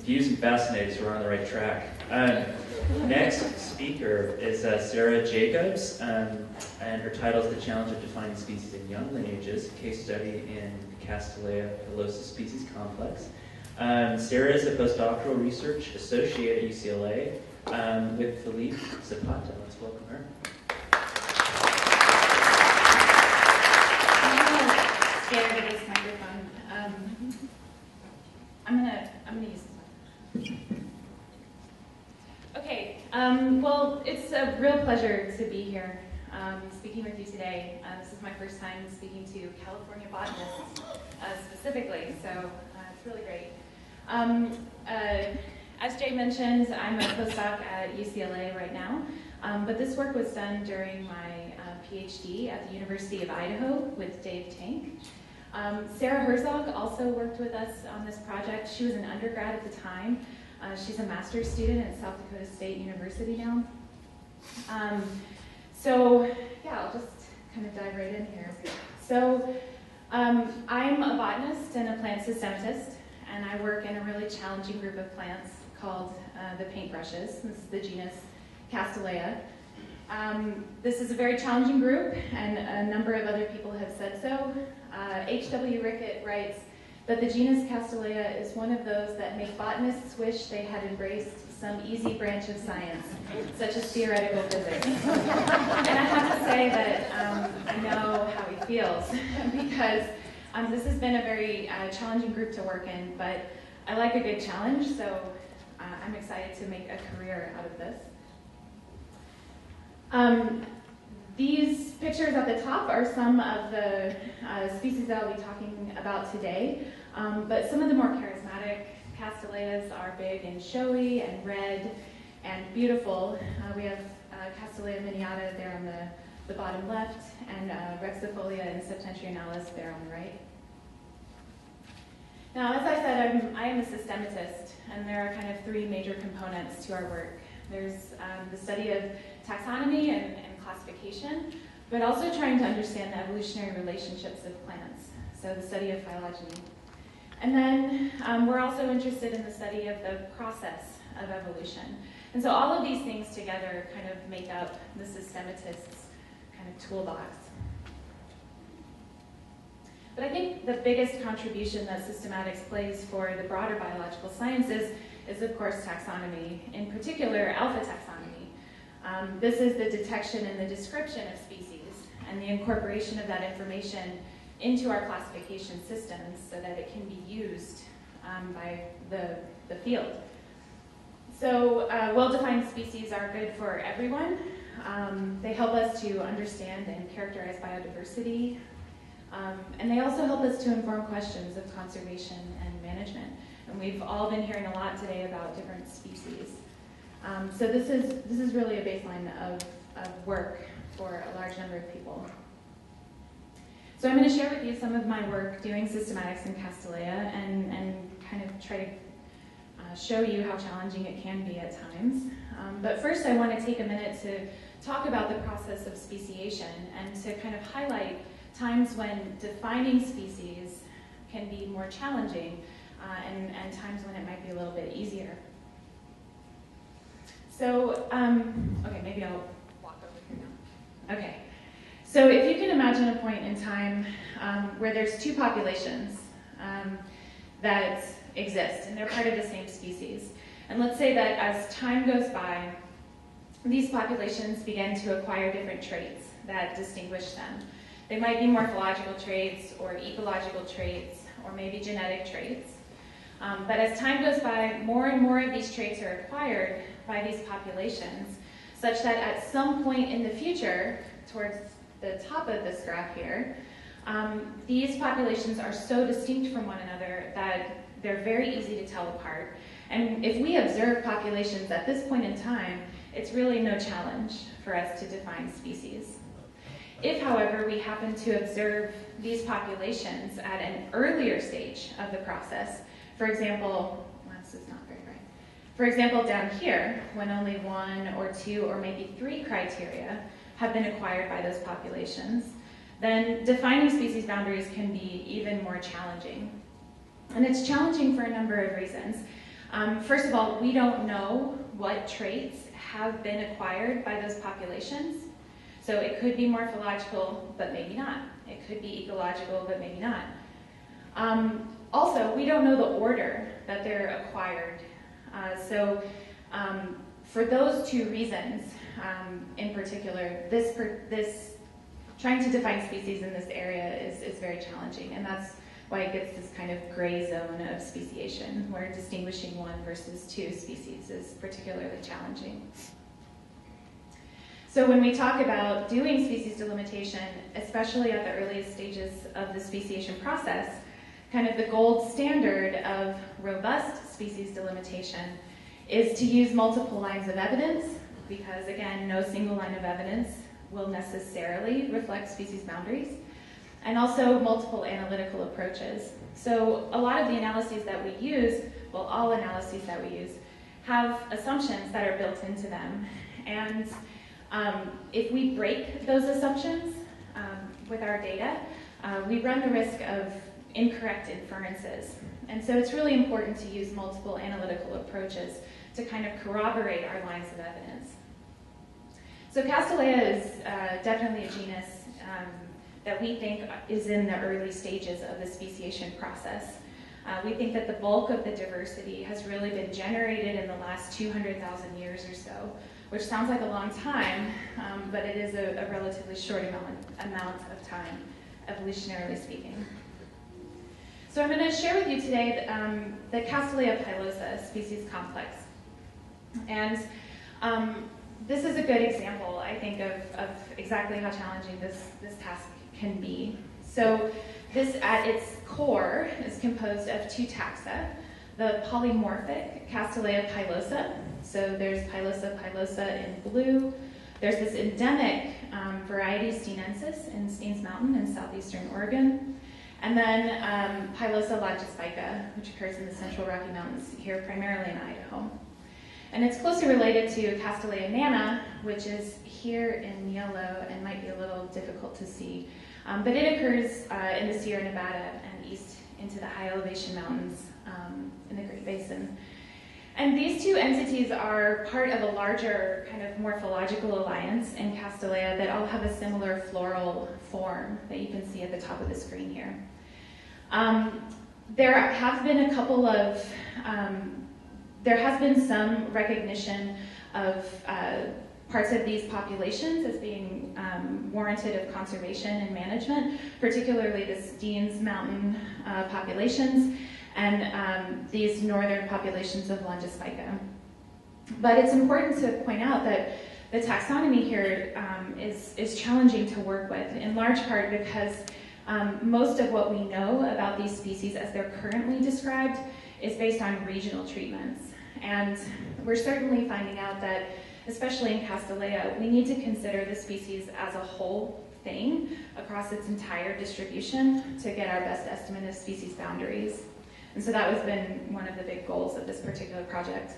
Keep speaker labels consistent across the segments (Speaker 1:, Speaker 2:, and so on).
Speaker 1: confused and fascinated, so we're on the right track. Next speaker is Sarah Jacobs, and her title is The Challenge of Defining Species in Young Lineages, case study in Castilleja pilosa species complex. Sarah is a postdoctoral research associate at UCLA with Philippe Zapata. Let's welcome her.
Speaker 2: I'm scared of this microphone. I'm gonna use this one. Okay. Well, it's a real pleasure to be here speaking with you today. This is my first time speaking to California botanists specifically, so it's really great. As Jay mentioned, I'm a postdoc at UCLA right now, but this work was done during my PhD at the University of Idaho with Dave Tank. Sarah Herzog also worked with us on this project. She was an undergrad at the time. She's a master's student at South Dakota State University now. So yeah, I'll just kind of dive right in here. So I'm a botanist and a plant systematist, and I work in a really challenging group of plants called the paintbrushes. This is the genus Castilleja. This is a very challenging group, and a number of other people have said so. H.W. Rickett writes that the genus Castilleja is one of those that make botanists wish they had embraced some easy branch of science, such as theoretical physics. And I have to say that I know how he feels, because this has been a very challenging group to work in, but I like a good challenge, so I'm excited to make a career out of this. These pictures at the top are some of the species that I'll be talking about today, but some of the more charismatic Castillejas are big and showy and red and beautiful. We have Castilleja miniata there on the bottom left, and Rexifolia and Septentrionalis there on the right. Now, as I said, I am a systematist, and there are kind of three major components to our work. There's the study of taxonomy and classification, but also trying to understand the evolutionary relationships of plants, so the study of phylogeny. And then we're also interested in the study of the process of evolution. And so all of these things together kind of make up the systematist's kind of toolbox. But I think the biggest contribution that systematics plays for the broader biological sciences is, of course, taxonomy, in particular, alpha taxonomy. This is the detection and the description of species and the incorporation of that information into our classification systems so that it can be used by the field. So well-defined species are good for everyone. They help us to understand and characterize biodiversity, and they also help us to inform questions of conservation and management. And we've all been hearing a lot today about different species. So this is really a baseline of work for a large number of people. So I'm going to share with you some of my work doing systematics in Castilleja and kind of try to show you how challenging it can be at times. But first I want to take a minute to talk about the process of speciation and to kind of highlight times when defining species can be more challenging and times when it might be a little bit easier. So, okay, maybe I'll walk over here now. Okay, so if you can imagine a point in time where there's two populations that exist, and they're part of the same species. And let's say that as time goes by, these populations begin to acquire different traits that distinguish them. They might be morphological traits or ecological traits or maybe genetic traits. But as time goes by, more and more of these traits are acquired by these populations, such that at some point in the future, towards the top of this graph here, these populations are so distinct from one another that they're very easy to tell apart. And if we observe populations at this point in time, it's really no challenge for us to define species. If, however, we happen to observe these populations at an earlier stage of the process, for example, this is not very bright. For example, down here, when only one or two or maybe three criteria have been acquired by those populations, then defining species boundaries can be even more challenging. And it's challenging for a number of reasons. First of all, we don't know what traits have been acquired by those populations. So it could be morphological, but maybe not. It could be ecological, but maybe not. Also, we don't know the order that they're acquired. For those two reasons, in particular, this trying to define species in this area is very challenging, and that's why it gets this kind of gray zone of speciation, where distinguishing one versus two species is particularly challenging. So when we talk about doing species delimitation, especially at the earliest stages of the speciation process, kind of the gold standard of robust species delimitation is to use multiple lines of evidence, because again, no single line of evidence will necessarily reflect species boundaries, and also multiple analytical approaches. So a lot of the analyses that we use, well, all analyses that we use, have assumptions that are built into them. And if we break those assumptions with our data, we run the risk of incorrect inferences. And so it's really important to use multiple analytical approaches to kind of corroborate our lines of evidence. So Castilleja is definitely a genus that we think is in the early stages of the speciation process. We think that the bulk of the diversity has really been generated in the last 200,000 years or so, which sounds like a long time, but it is a relatively short amount of time, evolutionarily speaking. So I'm going to share with you today the Castilleja pilosa species complex. And this is a good example, I think, of exactly how challenging this task can be. So this, at its core, is composed of two taxa, the polymorphic Castilleja pilosa. So there's pilosa pilosa in blue. There's this endemic variety Steenensis in Steens Mountain in southeastern Oregon. And then pilosa longispica, which occurs in the central Rocky Mountains here, primarily in Idaho. And it's closely related to Castilleja nana, which is here in yellow and might be a little difficult to see. But it occurs in the Sierra Nevada and east into the high elevation mountains in the Great Basin. And these two entities are part of a larger kind of morphological alliance in Castilleja that all have a similar floral form that you can see at the top of the screen here. There have been a couple of there has been some recognition of parts of these populations as being warranted of conservation and management, particularly the Steens Mountain populations and these northern populations of longispica. But it's important to point out that the taxonomy here is challenging to work with, in large part because most of what we know about these species as they're currently described is based on regional treatments. And we're certainly finding out that, especially in Castilleja, we need to consider the species as a whole thing across its entire distribution to get our best estimate of species boundaries. And so that has been one of the big goals of this particular project.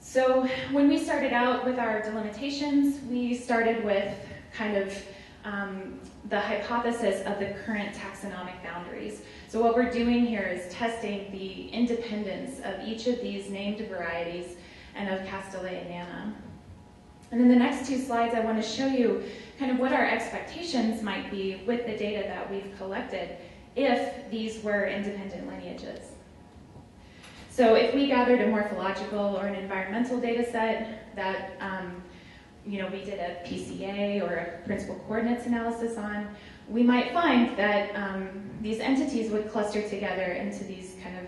Speaker 2: So when we started out with our delimitations, we started with kind of the hypothesis of the current taxonomic boundaries. So what we're doing here is testing the independence of each of these named varieties and of Castilleja nana. And in the next two slides, I want to show you kind of what our expectations might be with the data that we've collected if these were independent lineages. So if we gathered a morphological or an environmental data set that we did a PCA or a principal coordinates analysis on, we might find that these entities would cluster together into these kind of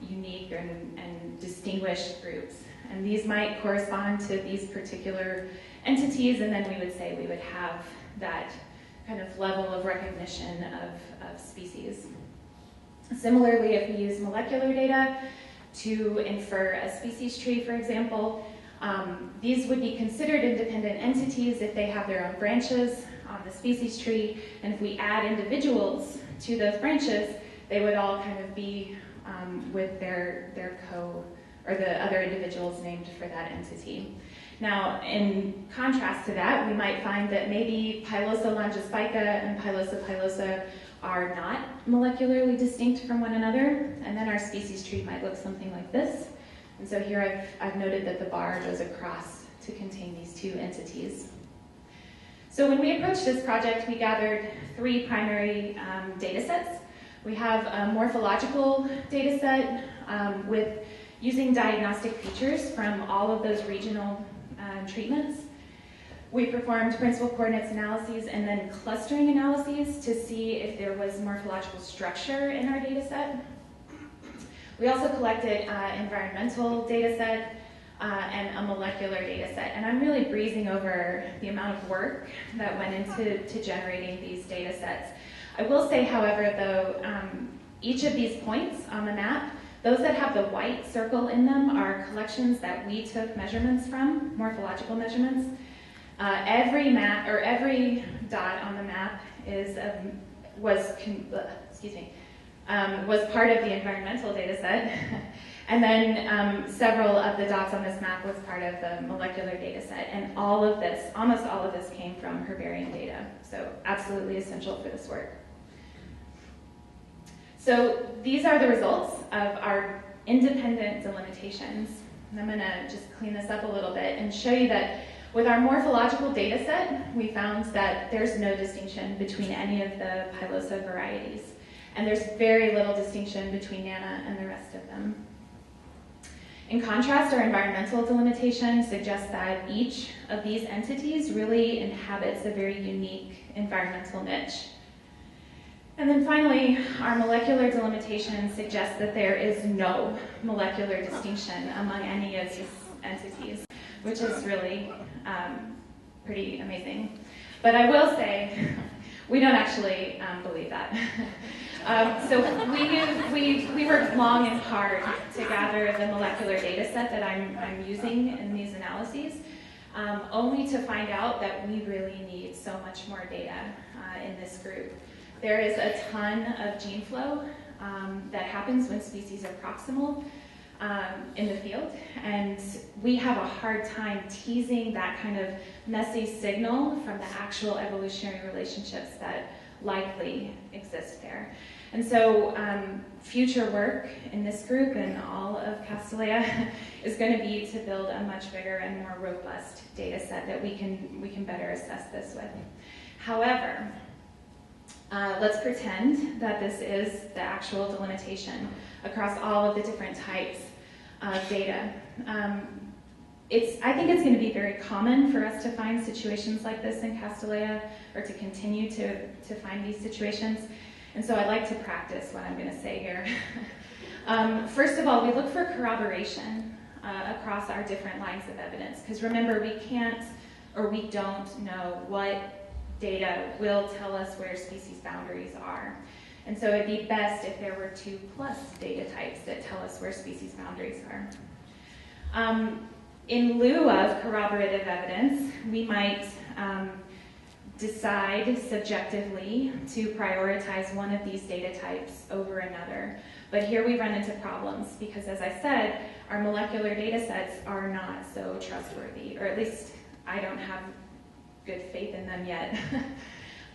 Speaker 2: unique and distinguished groups. And these might correspond to these particular entities, and then we would say we would have that kind of level of recognition of species. Similarly, if we use molecular data to infer a species tree, for example, these would be considered independent entities if they have their own branches on the species tree, and if we add individuals to those branches, they would all kind of be with their or the other individuals named for that entity. Now, in contrast to that, we might find that maybe pilosa longispica and pilosa pilosa are not molecularly distinct from one another, and then our species tree might look something like this. And so here I've noted that the bar goes across to contain these two entities. So when we approached this project, we gathered three primary data sets. We have a morphological data set with using diagnostic features from all of those regional treatments. We performed principal coordinates analyses and then clustering analyses to see if there was morphological structure in our data set. We also collected environmental data set and a molecular data set. And I'm really breezing over the amount of work that went into generating these data sets. I will say, however, though, each of these points on the map, those that have the white circle in them are collections that we took measurements from, morphological measurements. Every dot on the map was part of the environmental data set. And then several of the dots on this map was part of the molecular data set. And all of this, almost all of this came from herbarium data. So absolutely essential for this work. So these are the results of our independent delimitations. And I'm going to just clean this up a little bit and show you that with our morphological data set, we found that there's no distinction between any of the pilosa varieties. And there's very little distinction between Nana and the rest of them. In contrast, our environmental delimitation suggests that each of these entities really inhabits a very unique environmental niche. And then finally, our molecular delimitation suggests that there is no molecular distinction among any of these entities, which is really pretty amazing. But I will say, we don't actually believe that. So we worked long and hard to gather the molecular data set that I'm using in these analyses, only to find out that we really need so much more data in this group. There is a ton of gene flow that happens when species are proximal in the field, and we have a hard time teasing that kind of messy signal from the actual evolutionary relationships that likely exist there. And so future work in this group and all of Castilleja is going to be to build a much bigger and more robust data set that we can better assess this with. However, let's pretend that this is the actual delimitation across all of the different types of data. I think it's going to be very common for us to find situations like this in Castilleja, or to continue to find these situations. And so I'd like to practice what I'm going to say here. First of all, we look for corroboration across our different lines of evidence, because remember, we can't or we don't know what data will tell us where species boundaries are. And so it'd be best if there were 2+ data types that tell us where species boundaries are. In lieu of corroborative evidence, we might decide subjectively to prioritize one of these data types over another. But here we run into problems because, as I said, our molecular data sets are not so trustworthy, or at least I don't have good faith in them yet.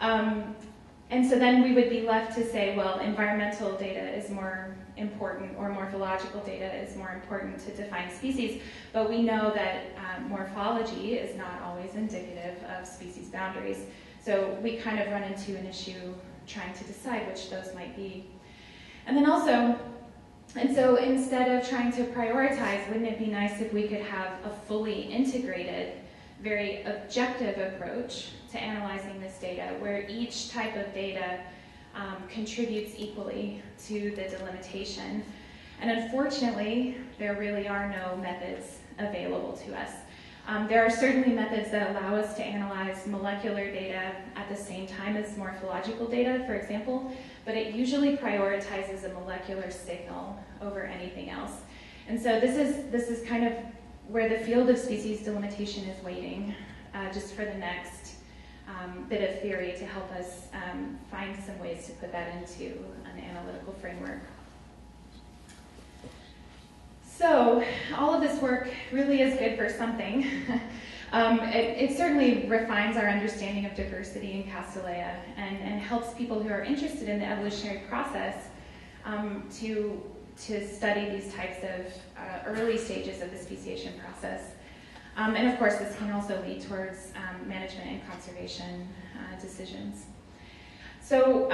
Speaker 2: And so then we would be left to say, well, environmental data is more important, or morphological data is more important to define species, but we know that morphology is not always indicative of species boundaries. So we kind of run into an issue trying to decide which those might be. And then also, and so instead of trying to prioritize, wouldn't it be nice if we could have a fully integrated, very objective approach to analyzing this data, where each type of data contributes equally to the delimitation. And unfortunately, there really are no methods available to us. There are certainly methods that allow us to analyze molecular data at the same time as morphological data, for example, but it usually prioritizes a molecular signal over anything else. And so this is kind of where the field of species delimitation is waiting, just for the next bit of theory to help us find some ways to put that into an analytical framework. So all of this work really is good for something. It certainly refines our understanding of diversity in Castilleja and helps people who are interested in the evolutionary process to study these types of early stages of the speciation process. And of course, this can also lead towards management and conservation decisions. So,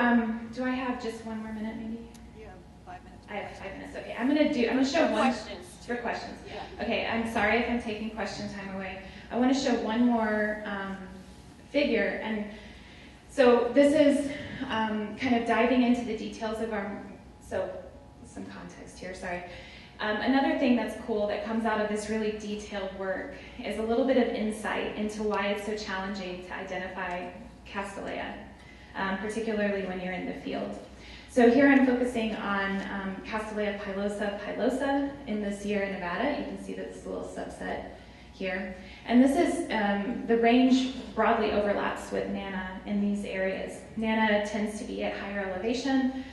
Speaker 2: do I have just one more minute, maybe?
Speaker 3: You have 5 minutes.
Speaker 2: I have 5 minutes. Okay, I'm gonna show
Speaker 3: For
Speaker 2: one
Speaker 3: questions.
Speaker 2: for questions.
Speaker 3: Yeah.
Speaker 2: Okay, I'm sorry if I'm taking question time away. I want to show one more figure, and so this is kind of diving into the details of our. So, some context here. Sorry. Another thing that's cool that comes out of this really detailed work is a little bit of insight into why it's so challenging to identify Castilleja, particularly when you're in the field. So here I'm focusing on Castilleja pilosa in the Sierra Nevada. You can see this little subset here. And this is, the range broadly overlaps with Nana in these areas. Nana tends to be at higher elevation,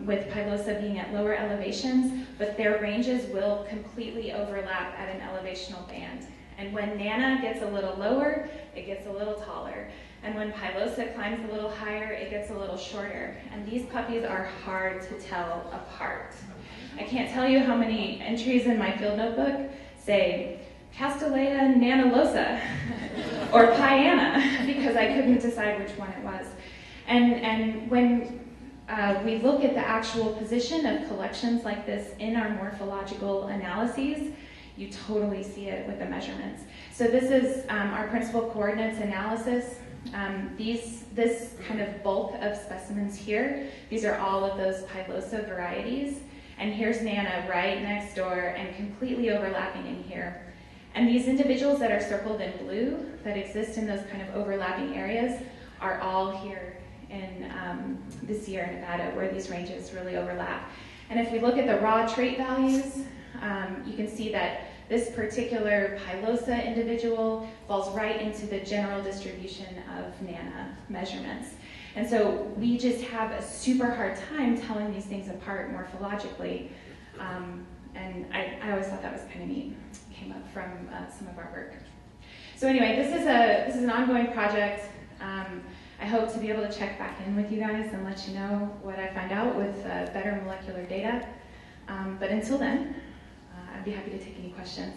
Speaker 2: with pilosa being at lower elevations, but their ranges will completely overlap at an elevational band. And when Nana gets a little lower, it gets a little taller. And when pilosa climbs a little higher, it gets a little shorter. And these puppies are hard to tell apart. I can't tell you how many entries in my field notebook say Castilleja nanalosa or Piana, because I couldn't decide which one it was. And when we look at the actual position of collections like this in our morphological analyses, you totally see it with the measurements. So this is our principal coordinates analysis. This kind of bulk of specimens here, these are all of those pilosa varieties. And here's Nana right next door and completely overlapping in here. And these individuals that are circled in blue that exist in those kind of overlapping areas are all here in the Sierra Nevada where these ranges really overlap. And if we look at the raw trait values, you can see that this particular pilosa individual falls right into the general distribution of Nana measurements. And so we just have a super hard time telling these things apart morphologically. And I always thought that was kind of neat. It came up from some of our work. So anyway, this is an ongoing project. I hope to be able to check back in with you guys and let you know what I find out with better molecular data. But until then, I'd be happy to take any questions.